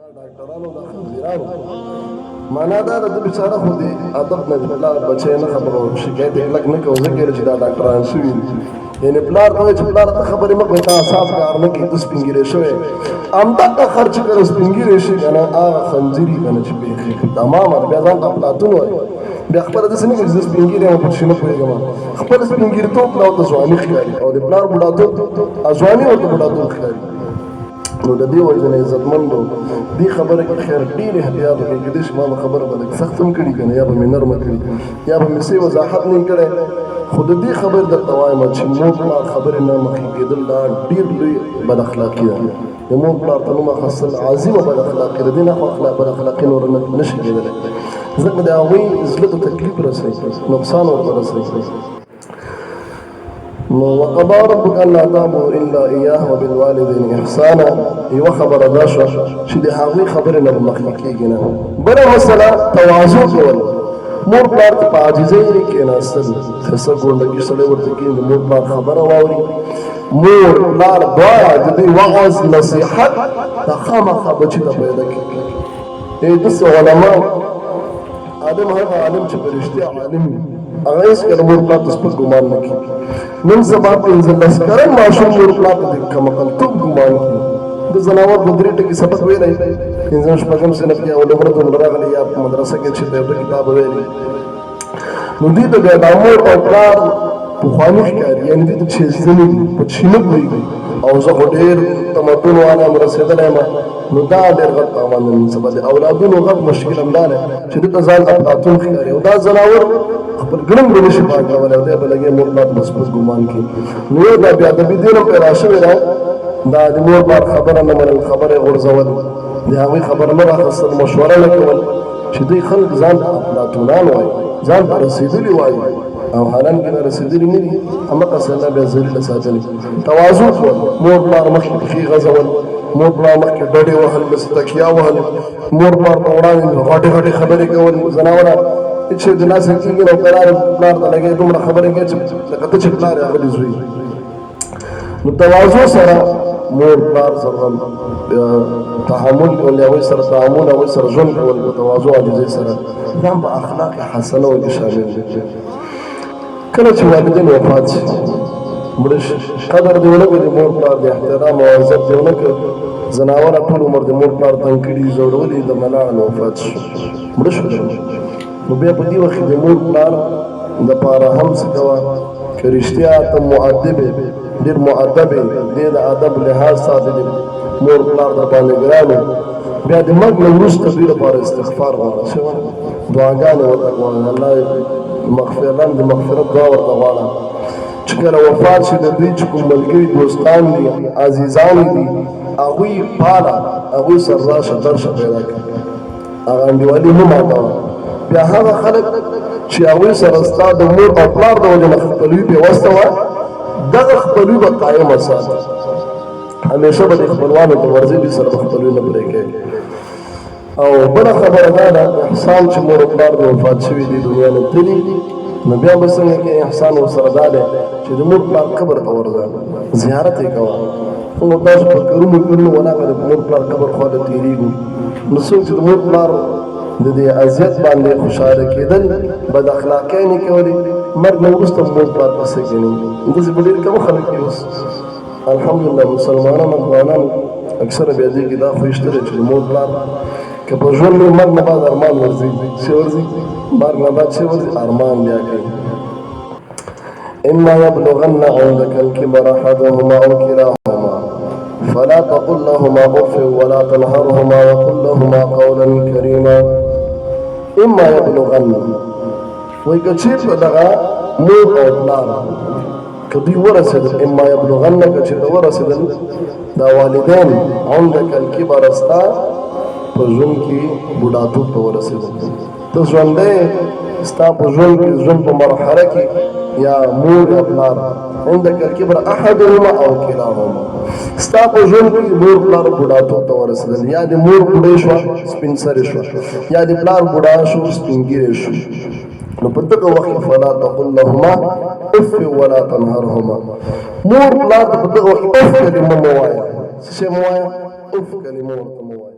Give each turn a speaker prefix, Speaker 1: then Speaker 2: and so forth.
Speaker 1: ډاکټرانو د خنزیرانو معنا دا د بیچاره خو د ادب نه پلار بچی نه خبرو شکایت یې کلک نه کوو ځکه چې دا ډاکټران شوي دي یعنې پلار ته وایي چې پلاره ته خبرې مه کوې تا صاف کار نه کوي ته سپین ږیری شوی همدغه خر چې کله سپین ږیری شي که نه هغه خنزیر وي که نه چې بیخي تمامه بیا ځان ته افلاطون وایي بیا خپله داسې نه کوي چې زه سپین ږیری یم پټ شي نه پوهېږم خپل سپین ږیرتوب لا ورته ځواني ښکاري او د پلار بوډاتوب ځواني ورته بوډاتوب ښکاري نو د دې وجه نه عزتمندو دې خبره کې خیر ډېر احتیاط وکړئ کېدای شي ما به خبره به لږ سخت هم کړي که نه یا به مې نرمه کړي یا به مې څه وضاحت نه کړی خو د دې خبرې درته وایم چې مور پلار خبرې نه مخکې کېدل دا ډېر لوی بد اخلاقي ده د مور پلار ته نوم اخیستل عظیمه بد اخلاقي ده دې نه خو بد اخلاقي نور نه شي کېدلی ځکه د هغوی زړه ته تکلیف رسوي نقصان ورته رسوي وقضى ربك الا تعبدوا الا اياه وبالوالدين احسانا یوه خبره دا شوه چې د هغوی خبرې نه به مخکې کېږي نه بله مسله تواضع کول مور پلار ته په عاجزۍ نه کېناستل ښه ګونډګي سړی ورته کېږي د مور پلار خبره واوري مور پلار دواړه د دوی وعظ نصیحت دا خامخا بچي ته پیدا کړي داسې علما عالم هغه عالم چې په رښتیا عالم وي هغه هېڅکله مور پلار ته سپک ګمان نه کوي نن سبا پنځلس کلن ماشوم مور پلار ته د کمقلتوب ګمان کوي د زناور په درې ټکي سبق ویلی پنځم شپږم صنف کې او لومړی دومره راغلی یا په مدرسه کې چې د یو کتاب ویلی نو دوی ته بیا دا مور او پلار پخواني ښکاري یعنې دوی ته چیزنې دي په چي نه پوهېږي او زه خو ډېر تمدن والا یم رسېدلی یم نو دا ډېر غټ تاوان دی نن سبا د اولادونو غټ مشکل همدا دی چې دوی ته ځان افلاطون ښکاري او دا زناور خپل ګړنګ به نشي پاکولی او دی به لګې مور پلار ته بس بس ګمان کوي نو یو دا بېادبي دې نه پیدا شوې ده دا د مور پلار خبره نه منل خبره یې غورځول د هغوی خبره نه راخیستل مشوره نه کول چې دوی خلک ځان ته افلاطونان وایي ځان ته رسېدلي وایي او حالان کې رسېدلي نه دي همقسې الله بیا ذلیله ساتلي تواضع کول مور پلار مخکې پښې غځول مور پلار مخکې ډډې وهل بس تکیا وهل مور پلار په وړاندې غټې غټې خبرې کول زناوره چې د ناسې کېږي نو پلار ته لګې دومره خبرې کوي چې لکه ته چې پلار یې هغه زوی نو تواضع سره مور پلار سره تحمل کول هغوی سره تعامل هغوی سره ژوند کول په تواضع عاجزۍ سره دا هم په اخلاق حسنو کې شامل دي کله چې والدین وفات شي مړه شي قدر دې ونه کړي د مور پلار د احترام او عزت دې ونه کړي زناوره ټول عمر د مور پلار تنګ کړي ځورولي د ملاړ وفات شو مړه شو نو بیا په دې وخت د مور پلار دپاره هم څه کوه که رښتیا ته مؤدب یې ډېر مؤدب یې ډېر د ادب لحاظ ساتي د مور پلار در باندې ګران بیا د مرګ نه وروسته دوی لپاره استغفار غواړه څه وایي دعاګانې ورته غواړه الله د مغفرت دعا ورته غواړه چې کله وفات شي د دوی چې کوم ملګري دوستان دي عزیزان دي هغوی پاله هغوی سره راشه درشه پیدا کړي هغه انډیوالي مه ماتوه بیا هغه خلک چې هغوی سره ستا د مور او پلار د وجې نه خپلوي پیوسته وه دغه خپلوي به قایمه ساتي همیشه به د خپلوانو ته ورځي دوی سره به خپلوي نه پرې کوي او بله خبره دا ده احسان چې مور او پلار د وفات شوي دي دنیا نه تللي نو بیا به څنګه کې احسان ورسره دا دی چې د مور پلار قبر ته ورځه زیارت یې کوه نو تاسو په کلونو وناغه د مور پلار قبر خواته تېرېږو نو څوک چې د مور پلار د دې اذیت باندې خوشحاله کېدل بد اخلاقۍ نه کولې مرګ نه وروسته مور پلار پسې کېني داسې به ډېر کم خلک دي اوس الحمدلله مسلمانان افغانان اکثره بیا دې کې دا خو شته دی چې د مور پلار که په ژوند مې مرګ نه بعد ارمان ورځي چې ورځي مرګ نه بعد چې ورځي ارمان بیا کوي اما یبلغن عندك الكبر احدهما او كلاهما فلا تقل لهما اف ولا تنهرهما وقل لهما قولا كريما اما يبلغن وای که چېرته دغه مور او پلار که دوی ورسېدل اما یبلغن که چېرته ورسېدل دا والدین عندک الکبر ستا په ژوند کې بوډاتوب ته ورسېدل ته ژوندی ستا په ژوند کې ژوند په مرحله کې یا مور یا پلار عندک الکبر احدهما او کلاهما ستا په ژوند کې مور پلار بوډاتوب ته ورسېدل یا د مور بوډۍ شوه سپین سرې شوه یا د پلار بوډا شو سپین ږیری شو نو په دغه وخت کې فلا تقل لهما اف ولا تنهرهما مور پلار ته په دغه وخت اف کلمه مه وایه څه شی مه وایه اف کلمه ورته مه وایه